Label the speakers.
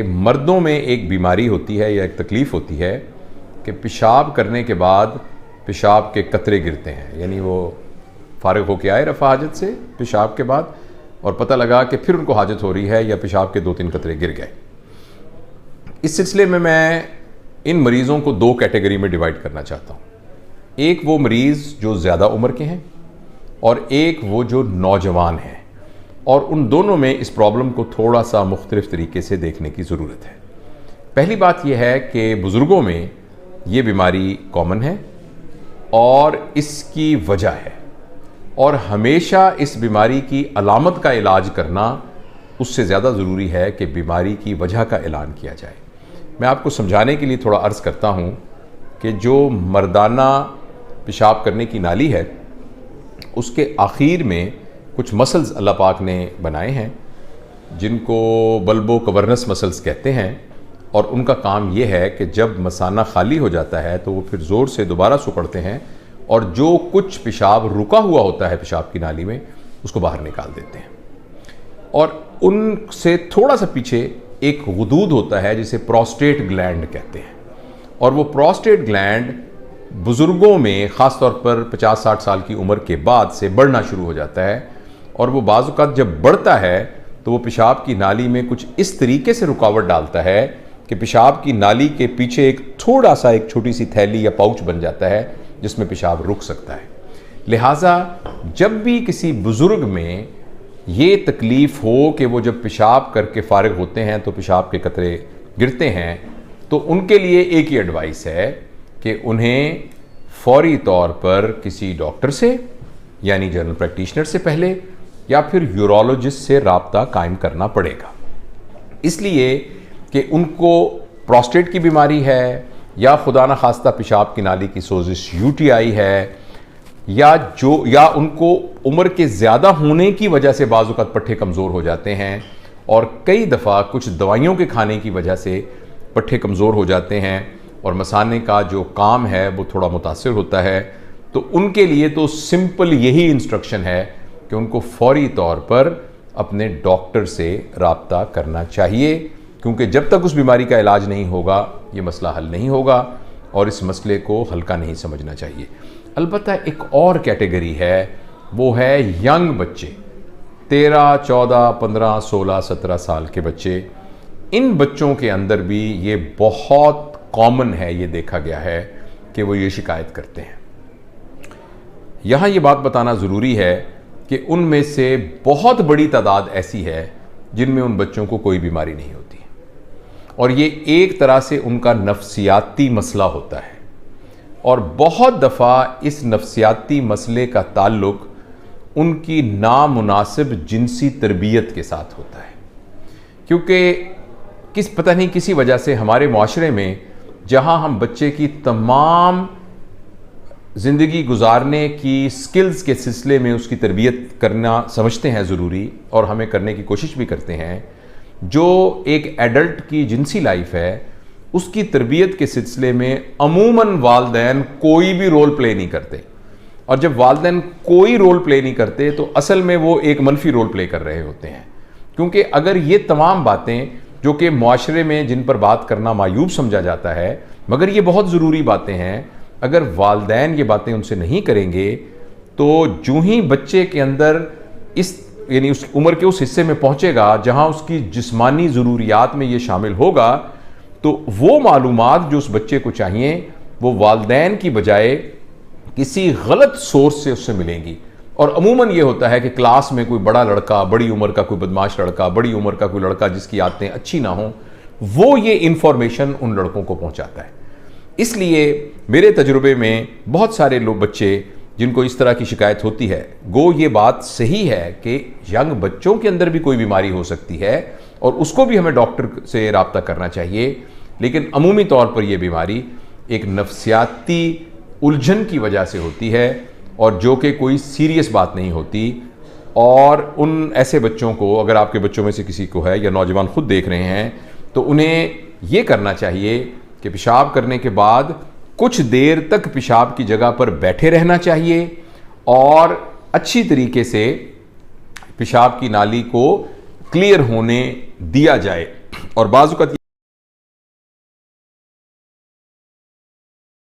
Speaker 1: मर्दों में एक बीमारी होती है या एक तकलीफ़ होती है कि पेशाब करने के बाद पेशाब के कतरे गिरते हैं। यानी वो फारिग होके आए रफ़ा हाजत से पेशाब के बाद और पता लगा कि फिर उनको हाजत हो रही है या पेशाब के 2-3 कतरे गिर गए। इस सिलसिले में मैं इन मरीज़ों को 2 कैटेगरी में डिवाइड करना चाहता हूँ। एक वो मरीज़ जो ज़्यादा उम्र के हैं और एक वो जो नौजवान हैं, और उन दोनों में इस प्रॉब्लम को थोड़ा सा मुख्तलिफ तरीके से देखने की ज़रूरत है। पहली बात यह है कि बुज़ुर्गों में ये बीमारी कॉमन है और इसकी वजह है, और हमेशा इस बीमारी की अलामत का इलाज करना उससे ज़्यादा ज़रूरी है कि बीमारी की वजह का ऐलान किया जाए। मैं आपको समझाने के लिए थोड़ा अर्ज़ करता हूँ कि जो मर्दाना पेशाब करने की नाली है उसके आखिर में कुछ मसल्स अल्लाह पाक ने बनाए हैं जिनको बल्बो कवर्नस मसल्स कहते हैं, और उनका काम ये है कि जब मसाना खाली हो जाता है तो वो फिर ज़ोर से दोबारा सुकड़ते हैं और जो कुछ पेशाब रुका हुआ होता है पेशाब की नाली में उसको बाहर निकाल देते हैं। और उनसे थोड़ा सा पीछे एक गुदूद होता है जिसे प्रोस्टेट ग्लैंड कहते हैं, और वो प्रोस्टेट ग्लैंड बुज़ुर्गों में ख़ास तौर पर 50-60 साल की उम्र के बाद से बढ़ना शुरू हो जाता है, और वो बाज़ औक़ात जब बढ़ता है तो वो पेशाब की नाली में कुछ इस तरीके से रुकावट डालता है कि पेशाब की नाली के पीछे एक थोड़ा सा एक छोटी सी थैली या पाउच बन जाता है जिसमें पेशाब रुक सकता है। लिहाजा जब भी किसी बुज़ुर्ग में ये तकलीफ़ हो कि वो जब पेशाब करके फ़ारिग होते हैं तो पेशाब के कतरे गिरते हैं, तो उनके लिए एक ही एडवाइस है कि उन्हें फ़ौरी तौर पर किसी डॉक्टर से यानी जनरल प्रैक्टिशनर से पहले या फिर यूरोलॉजिस्ट से राब्ता कायम करना पड़ेगा, इसलिए कि उनको प्रोस्टेट की बीमारी है या खुदा न खास्ता पेशाब की नाली की सोजिश यूटीआई है, या उनको उम्र के ज़्यादा होने की वजह से बाज़ औक़ात पट्ठे कमज़ोर हो जाते हैं, और कई दफ़ा कुछ दवाइयों के खाने की वजह से पट्ठे कमज़ोर हो जाते हैं और मसाने का जो काम है वो थोड़ा मुतासिर होता है। तो उनके लिए तो सिंपल यही इंस्ट्रक्शन है कि उनको फ़ौरी तौर पर अपने डॉक्टर से राब्ता करना चाहिए, क्योंकि जब तक उस बीमारी का इलाज नहीं होगा ये मसला हल नहीं होगा और इस मसले को हल्का नहीं समझना चाहिए। अलबत्ता एक और कैटेगरी है, वो है यंग बच्चे, 13, 14, 15, 16, 17 साल के बच्चे। इन बच्चों के अंदर भी ये बहुत कॉमन है, ये देखा गया है कि वो ये शिकायत करते हैं। यहाँ ये बात बताना ज़रूरी है कि उनमें से बहुत बड़ी तादाद ऐसी है जिनमें उन बच्चों को कोई बीमारी नहीं होती, और ये एक तरह से उनका नफ्सियाती मसला होता है, और बहुत दफ़ा इस नफ्सियाती मसले का ताल्लुक उनकी नामुनासिब जिनसी तरबियत के साथ होता है। क्योंकि पता नहीं किसी वजह से हमारे माशरे में जहाँ हम बच्चे की तमाम ज़िंदगी गुजारने की स्किल्स के सिलसिले में उसकी तरबियत करना समझते हैं ज़रूरी, और हमें करने की कोशिश भी करते हैं, जो एक एडल्ट की जिनसी लाइफ है उसकी तरबियत के सिलसिले में अमूमन वालिदैन कोई भी रोल प्ले नहीं करते, और जब वालिदैन कोई रोल प्ले नहीं करते तो असल में वो एक मनफी रोल प्ले कर रहे होते हैं। क्योंकि अगर ये तमाम बातें जो कि मुआशरे में जिन पर बात करना मायूब समझा जाता है मगर ये बहुत ज़रूरी बातें हैं, अगर वालिदैन ये बातें उनसे नहीं करेंगे तो जो ही बच्चे के अंदर इस यानी उस उम्र के उस हिस्से में पहुंचेगा जहां उसकी जिस्मानी ज़रूरियात में ये शामिल होगा, तो वो मालूमात जो उस बच्चे को चाहिए वो वालिदैन की बजाय किसी गलत सोर्स से उससे मिलेंगी। और अमूमन ये होता है कि क्लास में कोई बड़ा लड़का, बड़ी उम्र का कोई बदमाश लड़का, बड़ी उम्र का कोई लड़का जिसकी आदतें अच्छी ना हों, वो ये इंफॉर्मेशन उन लड़कों को पहुंचाता है। इसलिए मेरे तजुर्बे में बहुत सारे लोग बच्चे जिनको इस तरह की शिकायत होती है, गो ये बात सही है कि यंग बच्चों के अंदर भी कोई बीमारी हो सकती है और उसको भी हमें डॉक्टर से राब्ता करना चाहिए, लेकिन अमूमी तौर पर यह बीमारी एक नफ्सियाती उलझन की वजह से होती है और जो कि कोई सीरियस बात नहीं होती। और उन ऐसे बच्चों को, अगर आपके बच्चों में से किसी को है या नौजवान खुद देख रहे हैं, तो उन्हें ये करना चाहिए कि पेशाब करने के बाद कुछ देर तक पेशाब की जगह पर बैठे रहना चाहिए और अच्छी तरीके से पेशाब की नाली को क्लियर होने दिया जाए। और बाज़ औक़ात